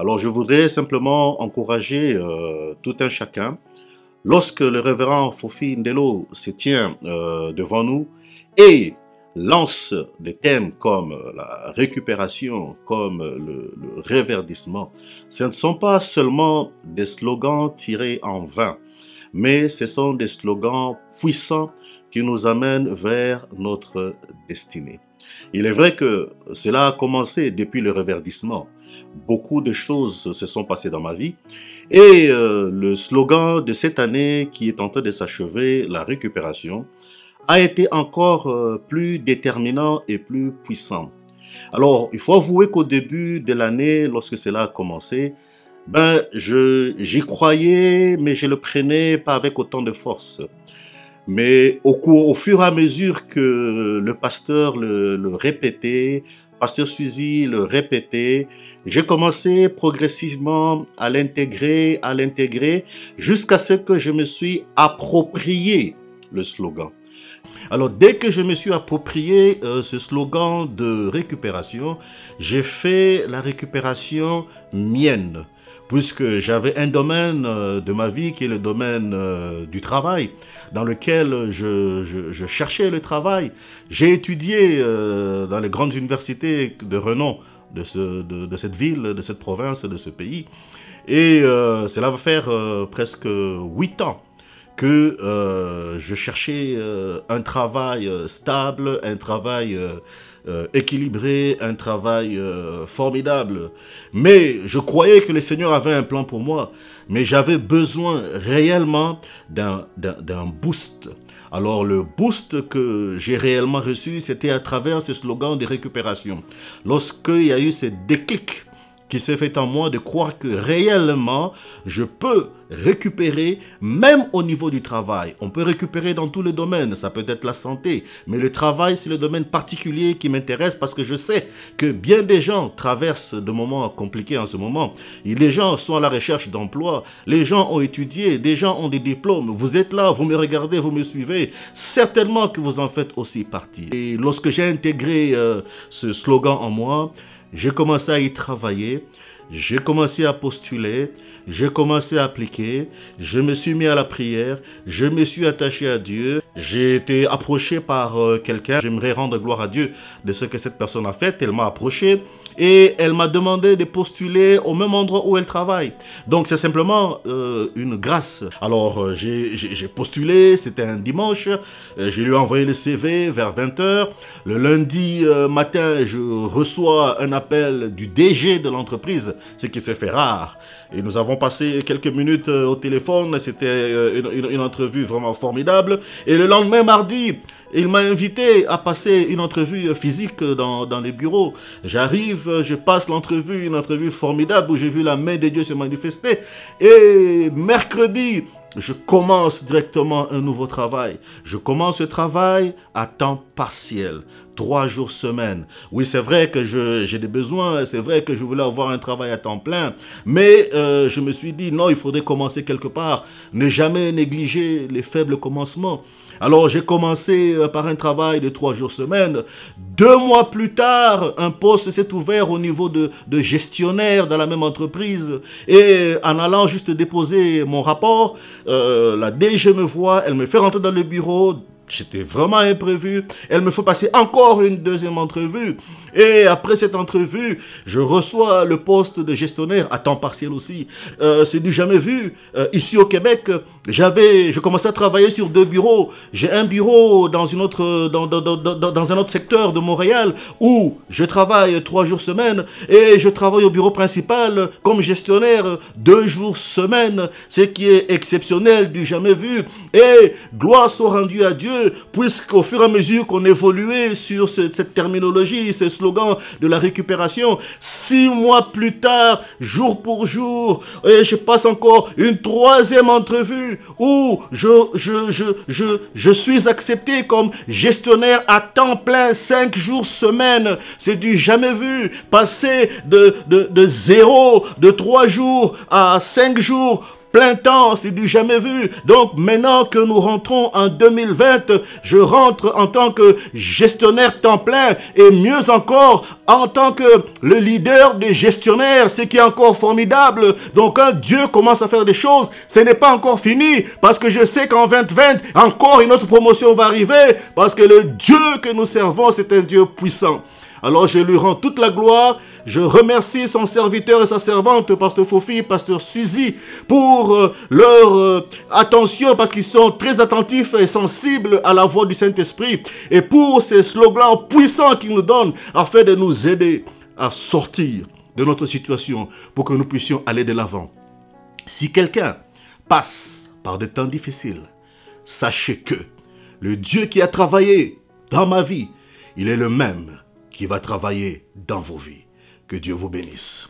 Alors, je voudrais simplement encourager tout un chacun. Lorsque le révérend Fofi Ndelo se tient devant nous et lance des thèmes comme la récupération, comme le réverdissement, ce ne sont pas seulement des slogans tirés en vain, mais ce sont des slogans puissants qui nous amènent vers notre destinée. Il est vrai que cela a commencé depuis le réverdissement. Beaucoup de choses se sont passées dans ma vie et le slogan de cette année qui est en train de s'achever, la récupération, a été encore plus déterminant et plus puissant. Alors, il faut avouer qu'au début de l'année, lorsque cela a commencé, j'y croyais, mais je le prenais pas avec autant de force. Mais au fur et à mesure que le pasteur le répétait, pasteur Suzy le répétait, j'ai commencé progressivement à l'intégrer, jusqu'à ce que je me suis approprié le slogan. Alors, dès que je me suis approprié ce slogan de récupération, j'ai fait la récupération mienne, puisque j'avais un domaine de ma vie qui est le domaine du travail, dans lequel je cherchais le travail. J'ai étudié dans les grandes universités de renom de cette ville, de cette province, de ce pays. Et cela va faire presque 8 ans que je cherchais un travail stable, un travail équilibré, un travail formidable. Mais je croyais que le Seigneur avait un plan pour moi, mais j'avais besoin réellement d'un boost. Alors le boost que j'ai réellement reçu, c'était à travers ce slogan de récupération. Lorsqu'il y a eu ce déclic qui s'est fait en moi de croire que réellement, je peux récupérer même au niveau du travail. On peut récupérer dans tous les domaines, ça peut être la santé, mais le travail, c'est le domaine particulier qui m'intéresse parce que je sais que bien des gens traversent de moments compliqués en ce moment. Et les gens sont à la recherche d'emploi, les gens ont étudié, des gens ont des diplômes. Vous êtes là, vous me regardez, vous me suivez, certainement que vous en faites aussi partie. Et lorsque j'ai intégré ce slogan en moi, j'ai commencé à y travailler, j'ai commencé à postuler, j'ai commencé à appliquer, je me suis mis à la prière, je me suis attaché à Dieu, j'ai été approché par quelqu'un. J'aimerais rendre gloire à Dieu de ce que cette personne a fait. Elle m'a approché et elle m'a demandé de postuler au même endroit où elle travaille. Donc c'est simplement une grâce. Alors j'ai postulé, c'était un dimanche, je lui ai envoyé le CV vers 20 h. Le lundi matin, je reçois un appel du DG de l'entreprise, ce qui s'est fait rare. Et nous avons passé quelques minutes au téléphone, c'était une entrevue vraiment formidable. Et le lendemain, mardi, il m'a invité à passer une entrevue physique dans les bureaux. J'arrive, je passe l'entrevue, une entrevue formidable où j'ai vu la main de Dieu se manifester. Et mercredi, je commence directement un nouveau travail. Je commence ce travail à temps partiel. 3 jours semaine. Oui, c'est vrai que j'ai des besoins, c'est vrai que je voulais avoir un travail à temps plein, mais je me suis dit, non, il faudrait commencer quelque part. Ne jamais négliger les faibles commencements. Alors, j'ai commencé par un travail de 3 jours semaine. 2 mois plus tard, un poste s'est ouvert au niveau de gestionnaire dans la même entreprise. Et en allant juste déposer mon rapport, la DG me voit, elle me fait rentrer dans le bureau. C'était vraiment imprévu. Elle me fait passer encore une deuxième entrevue. Et après cette entrevue, je reçois le poste de gestionnaire à temps partiel aussi. C'est du jamais vu. Ici au Québec, je commençais à travailler sur 2 bureaux. J'ai un bureau dans un autre secteur de Montréal où je travaille 3 jours semaine et je travaille au bureau principal comme gestionnaire 2 jours semaine, ce qui est exceptionnel, du jamais vu. Et gloire soit rendue à Dieu, puisqu'au fur et à mesure qu'on évoluait sur cette terminologie, ce slogan de la récupération, 6 mois plus tard, jour pour jour, et je passe encore une 3e entrevue où je suis accepté comme gestionnaire à temps plein, 5 jours semaine. C'est du jamais vu. Passer de 0, de 3 jours à 5 jours plein temps, c'est du jamais vu. Donc maintenant que nous rentrons en 2020, je rentre en tant que gestionnaire temps plein et mieux encore en tant que le leader des gestionnaires, ce qui est encore formidable. Donc quand Dieu commence à faire des choses, ce n'est pas encore fini parce que je sais qu'en 2020, encore une autre promotion va arriver parce que le Dieu que nous servons, c'est un Dieu puissant. Alors je lui rends toute la gloire, je remercie son serviteur et sa servante, Pasteur Fofi, Pasteur Suzy, pour leur attention, parce qu'ils sont très attentifs et sensibles à la voix du Saint-Esprit, et pour ces slogans puissants qu'ils nous donnent, afin de nous aider à sortir de notre situation, pour que nous puissions aller de l'avant. Si quelqu'un passe par des temps difficiles, sachez que le Dieu qui a travaillé dans ma vie, il est le même qui va travailler dans vos vies. Que Dieu vous bénisse.